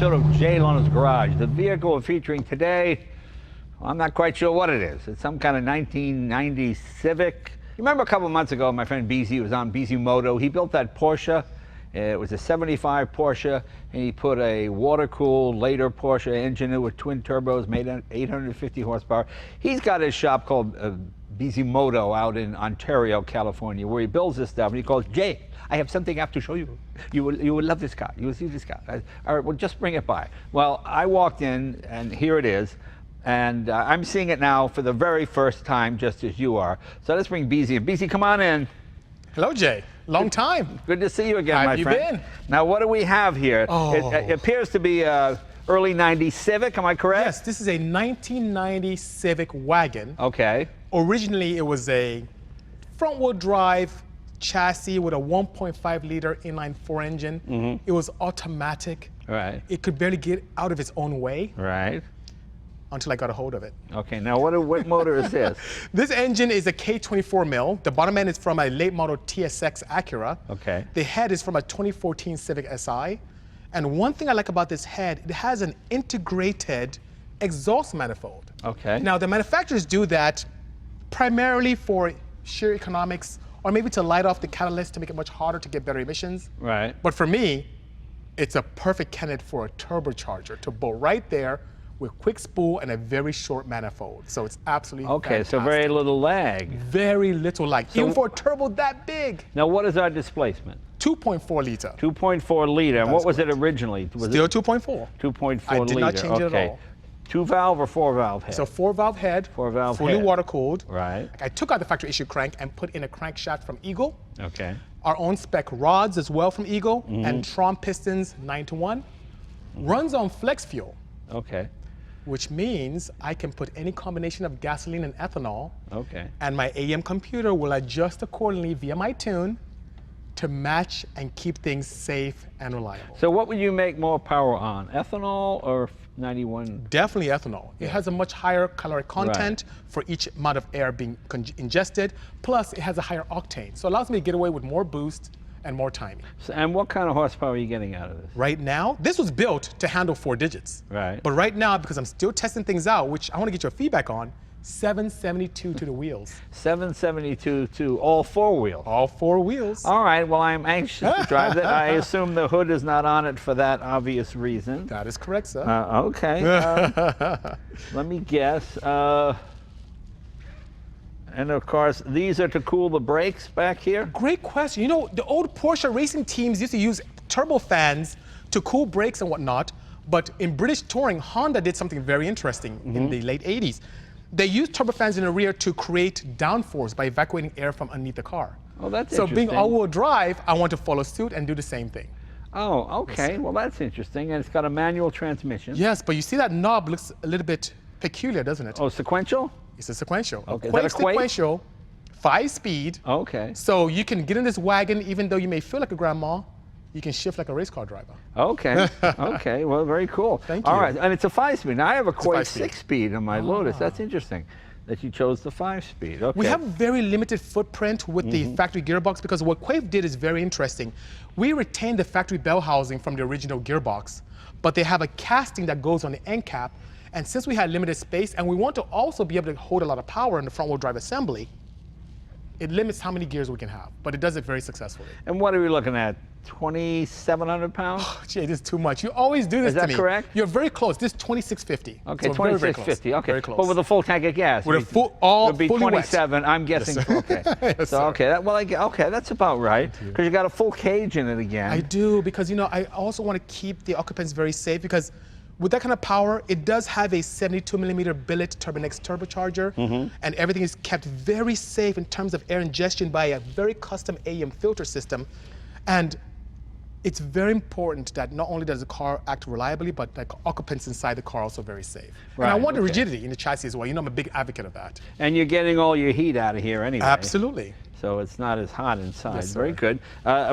episode of Jay Leno's Garage. The vehicle we're featuring today, well, I'm not quite sure what it is. It's some kind of 1990 Civic. You remember a couple of months ago, my friend BZ was on Bisimoto. He built that Porsche. It was a 75 Porsche, and he put a water-cooled, later Porsche engine in it with twin turbos, made 850 horsepower. He's got his shop called Bisimoto out in Ontario, California, where he builds this stuff, and he calls, Jay, I have something I have to show you. You will love this car. You will see this car. All right, well, just bring it by. Well, I walked in, and here it is. And I'm seeing it now for the very first time, just as you are. So let's bring BZ in. BZ, come on in. Hello, Jay. Long time. Good to see you again, my friend. How have you been? Now, what do we have here? Oh. It appears to be a early 90s Civic, am I correct? Yes, this is a 1990 Civic Wagon. Okay. Originally, it was a front-wheel drive chassis with a 1.5-liter inline-4 engine. Mm-hmm. It was automatic. Right. It could barely get out of its own way. Right. Until I got a hold of it. Okay, now what motor is this? This engine is a K24 mil. The bottom end is from a late model TSX Acura. Okay. The head is from a 2014 Civic Si. And one thing I like about this head, it has an integrated exhaust manifold. Okay. Now the manufacturers do that primarily for sheer economics, or maybe to light off the catalyst to make it much harder to get better emissions. Right. But for me, it's a perfect candidate for a turbocharger to bolt right there with quick spool and a very short manifold. So it's absolutely okay, fantastic. so very little lag. Very little lag, even for a turbo that big. Now what is our displacement? 2.4 liter. 2.4 liter. And what was correct. it originally? Was Still it 2.4. 2.4 I did liter. not change it at all. 2-valve or 4-valve head? It's a 4-valve head, 4-valve fully head. water-cooled. Right. I took out the factory issue crank and put in a crankshaft from Eagle. Okay. Our own spec rods as well from Eagle, and Tron pistons 9-to-1. Runs on flex fuel. Okay. Which means I can put any combination of gasoline and ethanol. Okay. And my AM computer will adjust accordingly via my tune to match and keep things safe and reliable. So what would you make more power on, ethanol or 91? Definitely ethanol. It has a much higher caloric content for each amount of air being ingested, plus it has a higher octane. So it allows me to get away with more boost and more timing. So, and what kind of horsepower are you getting out of this? Right now, this was built to handle 4 digits. Right. But right now, because I'm still testing things out, which I want to get your feedback on, 772 to the wheels. 772 to all 4 wheels. All 4 wheels. All right, well, I'm anxious to drive that. I assume the hood is not on it for that obvious reason. That is correct, sir. Okay. Let me guess. And of course, these are to cool the brakes back here? Great question. You know, the old Porsche racing teams used to use turbo fans to cool brakes and whatnot, but in British touring, Honda did something very interesting in the late 80s. They used turbofans in the rear to create downforce by evacuating air from underneath the car. Oh, that's so interesting. being all-wheel drive, I want to follow suit and do the same thing. Oh, okay. Well, that's interesting. And it's got a manual transmission. Yes, but you see that knob looks a little bit peculiar, doesn't it? Oh, sequential? It's a sequential. Okay. A Is that a quake? sequential, 5-speed. Okay. So you can get in this wagon, even though you may feel like a grandma, you can shift like a race car driver. Okay. Okay. Well, very cool. Thank you. All right. And it's a 5-speed. Now I have a Quake 5-speed. 6-speed on my Lotus. That's interesting that you chose the 5-speed. Okay. We have very limited footprint with the factory gearbox because what Quave did is very interesting. We retained the factory bell housing from the original gearbox, but they have a casting that goes on the end cap. And since we had limited space and we want to also be able to hold a lot of power in the front wheel drive assembly, it limits how many gears we can have, but it does it very successfully. And what are we looking at? 2,700 pounds? Jay, this is too much. You always do this to me. Is that correct? You're very close. This is 2,650. Okay, so 2,650. Okay, very close. but with a full tank of gas. With a full, all it would be fully 27. wet. I'm guessing. Yes, okay. Yes, so sir. okay, okay, that's about right. Because you got a full cage in it again. I do, because you know I also want to keep the occupants very safe because with that kind of power, it does have a 72mm billet Turbonex turbocharger, and everything is kept very safe in terms of air ingestion by a very custom AM filter system. And it's very important that not only does the car act reliably, but like occupants inside the car are also very safe. Right, and I want the okay. rigidity in the chassis as well. You know, I'm a big advocate of that. And you're getting all your heat out of here anyway. Absolutely. So it's not as hot inside. Yes, sir. Very good.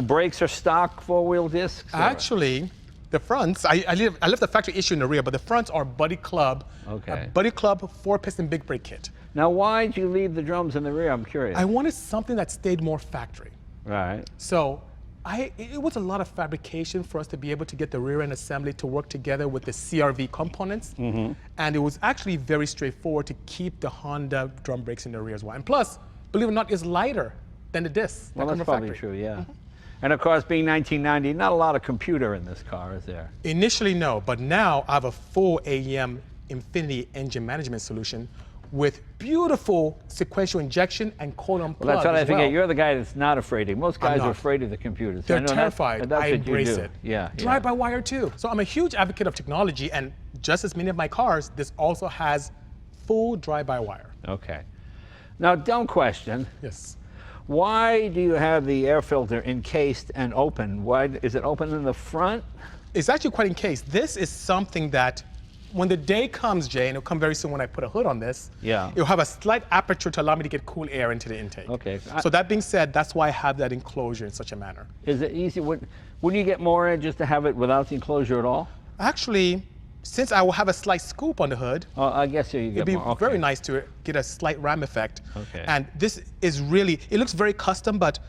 Brakes are stock 4-wheel discs? Or? Actually, the fronts, I left the factory issue in the rear, but the fronts are Buddy Club, Okay. a Buddy Club 4-piston big brake kit. Now, why'd you leave the drums in the rear? I'm curious. I wanted something that stayed more factory. Right. So It was a lot of fabrication for us to be able to get the rear end assembly to work together with the CRV components. And it was actually very straightforward to keep the Honda drum brakes in the rear as well. And plus, believe it or not, it's lighter than the discs. Well, that's probably true, yeah. And of course, being 1990, not a lot of computer in this car, is there? Initially, no, but now I have a full AEM Infinity engine management solution with beautiful sequential injection and cold unplug. Well, that's what I figure. Well. You're the guy that's not afraid of. Most guys are afraid of the computers. They're terrified. That's I what you embrace do. it. Yeah. Drive-by-wire too. So I'm a huge advocate of technology, and just as many of my cars, this also has full drive-by-wire. Okay. Now, dumb question. Yes. Why do you have the air filter encased and open? Why is it open in the front? It's actually quite encased. This is something that, when the day comes, Jay, and it'll come very soon when I put a hood on this, it'll have a slight aperture to allow me to get cool air into the intake. Okay. So that being said, that's why I have that enclosure in such a manner. Is it easy? Wouldn't you get more air just to have it without the enclosure at all? Actually, since I will have a slight scoop on the hood, I guess you get it'd be more. Okay. very nice to get a slight ram effect. Okay. And this is really, it looks very custom, but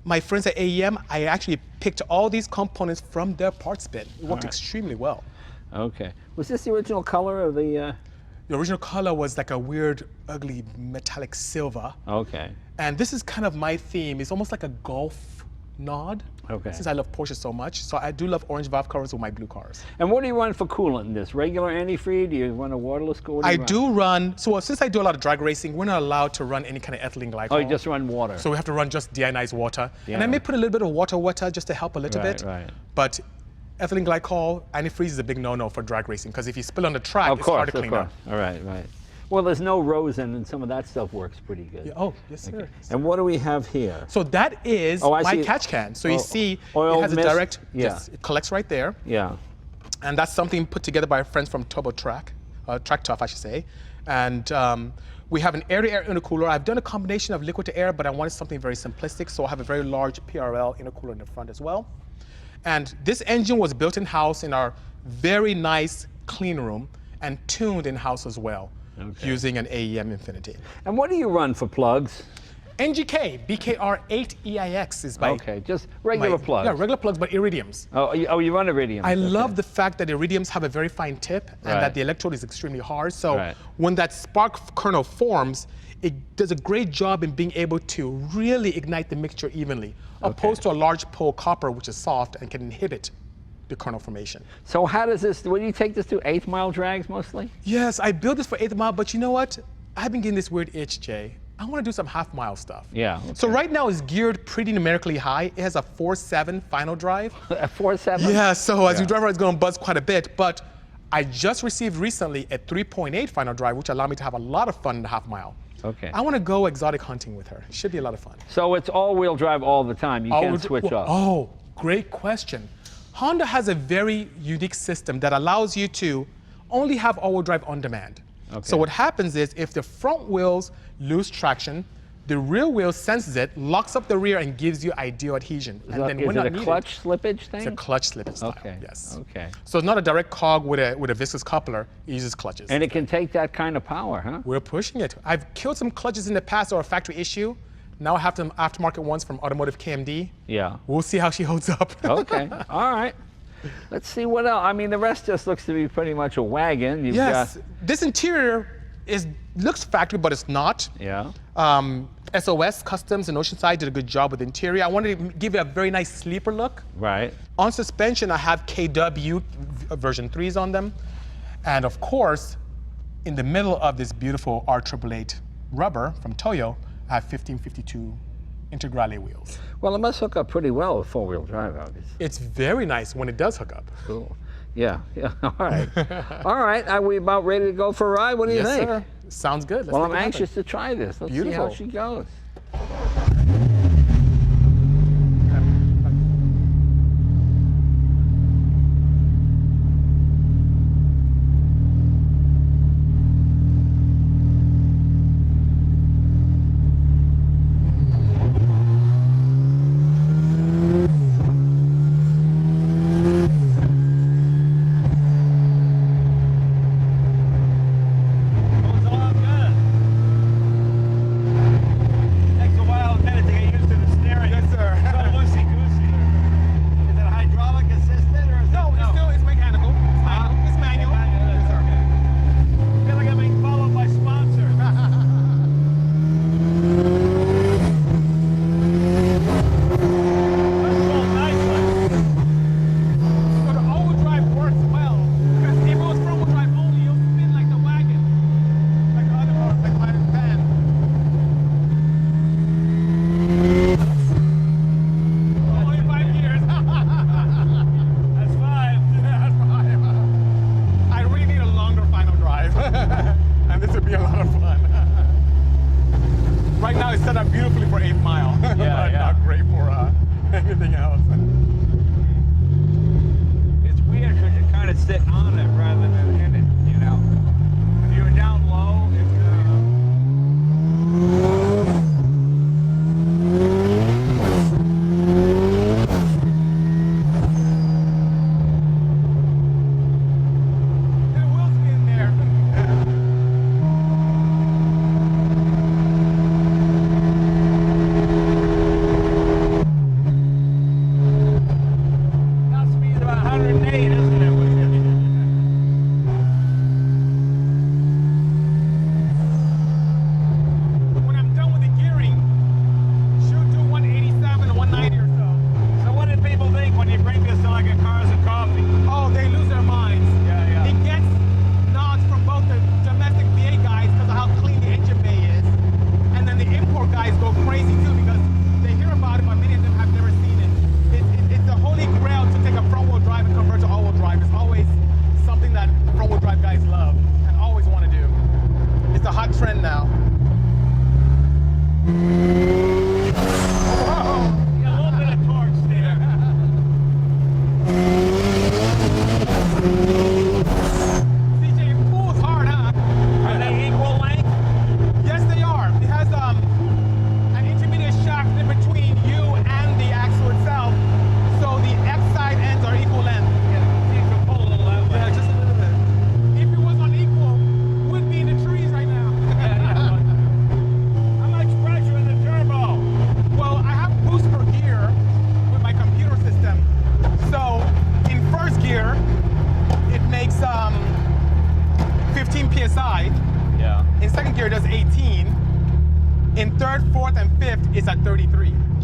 my friends at AEM, I actually picked all these components from their parts bin. It worked extremely well. Okay. Was this the original color of the? The original color was like a weird, ugly metallic silver. Okay. And this is kind of my theme. It's almost like a golf nod. Okay. Since I love Porsche so much, so I do love orange valve covers with my blue cars. And what do you run for coolant in this? Regular antifreeze? Do you run a waterless coolant? I do run, so since I do a lot of drag racing, we're not allowed to run any kind of ethylene glycol. Oh, you just run water. So we have to run just deionized water. Yeah. And I may put a little bit of water just to help a little bit. Right. But ethylene glycol, antifreeze is a big no-no for drag racing, because if you spill on the track, it's hard to clean up. All right, right. Well, there's no rosin, and some of that stuff works pretty good. Yeah, oh, yes, sir. Okay. And what do we have here? So that is my catch can. So you see, it has a direct, yes, it collects right there. Yeah. And that's something put together by our friends from Turbo Track, Track Tough, I should say. And we have an air-to-air intercooler. I've done a combination of liquid to air, but I wanted something very simplistic, so I have a very large PRL intercooler in the front as well. And this engine was built in-house in our very nice clean room and tuned in-house as well. Okay. Using an AEM Infinity. And what do you run for plugs? NGK, BKR8EIX is my... Okay, just regular plugs. Yeah, regular plugs, but iridiums. Oh, you run iridiums. I love the fact that iridiums have a very fine tip and that the electrode is extremely hard. So when that spark kernel forms, it does a great job in being able to really ignite the mixture evenly, opposed to a large pole copper, which is soft and can inhibit the kernel formation. So how does this, when you take this to 8th mile drags mostly? Yes, I built this for 8th mile, but you know what? I've been getting this weird itch, Jay. I want to do some half-mile stuff. Yeah. Okay. So right now it's geared pretty numerically high. It has a 4.7 final drive. A 4.7? Yeah, so as you drive around, it's going to buzz quite a bit, but I just received recently a 3.8 final drive, which allowed me to have a lot of fun in the half-mile. Okay. I want to go exotic hunting with her. It should be a lot of fun. So it's all-wheel drive all the time. You can't switch off. Oh, great question. Honda has a very unique system that allows you to only have all-wheel drive on demand. Okay. So what happens is if the front wheels lose traction, the rear wheel senses it, locks up the rear, and gives you ideal adhesion. Is it a clutch slippage thing? It's a clutch slippage style, okay. Yes. Okay. So it's not a direct cog with a viscous coupler. It uses clutches. And it can take that kind of power, huh? We're pushing it. I've killed some clutches in the past that were a factory issue. Now I have some aftermarket ones from Automotive KMD. Yeah. We'll see how she holds up. Okay. All right. Let's see what else. I mean, the rest just looks to be pretty much a wagon. You've got... This interior looks factory, but it's not. Yeah. SOS Customs in Oceanside did a good job with the interior. I wanted to give it a very nice sleeper look. Right. On suspension, I have KW version 3s on them. And of course, in the middle of this beautiful R888 rubber from Toyo, I have 1552 Integrale wheels. Well, it must hook up pretty well with four-wheel drive, obviously. It's very nice when it does hook up. Cool. Yeah, yeah, all right. All right, are we about ready to go for a ride? What do you think? Yes, sir. Sounds good. Well, I'm anxious to try this. Let's see how she goes.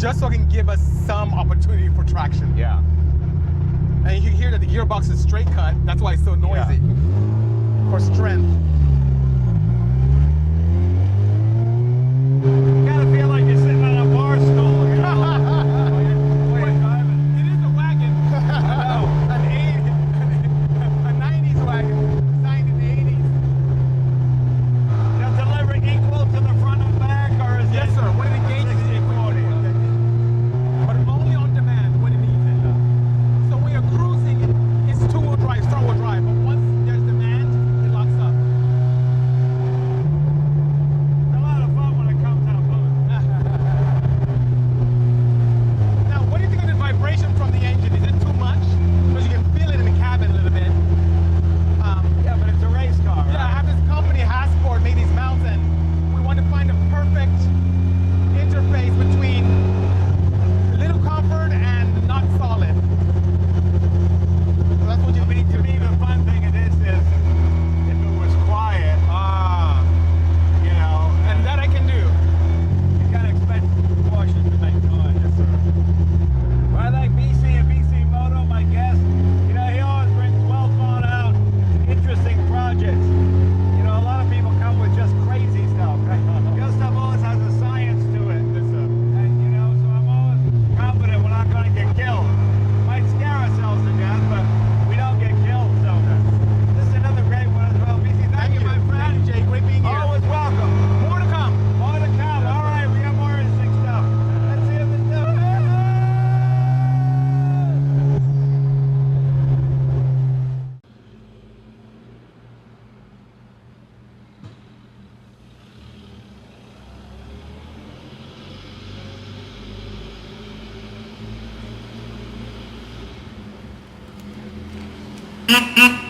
just so it can give us some opportunity for traction. Yeah. And you can hear that the gearbox is straight cut. That's why it's so noisy. For strength. You gotta feel like you're sitting on a bar stool, you know? While you're driving. It is a wagon. I know. A 90s wagon. Designed in the 80s. Does delivery equal to the front and back, or is Yes, it? sir. What are the gauges? 60/40? But only on demand when it needs it. So when you're cruising, it's two-wheel drive, front-wheel drive. But once there's demand, it locks up. It's a lot of fun when it comes out moving. Now, what do you think of the vibration from the engine? Is it too much? Because you can feel it in the cabin a little bit. Yeah, but it's a race car, right? Yeah, I have this company, Hasport, made these mounts, and we want to find a perfect interface between a little comfort and not solid. So that's what you I mean, to me, the fun thing of this is if it was quiet, you know, and that I can do. you gotta expect Porsche to make noise. Yes, sir. But I like BC and Bisimoto, my guest. You know, he always brings well thought out, interesting projects. You know, a lot of people come with just crazy stuff. Your stuff always has a science to it. Yes, sir. And you know, so I'm always confident we're not going to get killed. Might scare ourselves to death, but we don't get killed. So this is another great one as well. BC, thank you, my friend. Thank you, Jay. Great being here. Always welcome. More to come. More to come. All right, we got more interesting stuff. Let's see if it's doing it. Mm-hmm.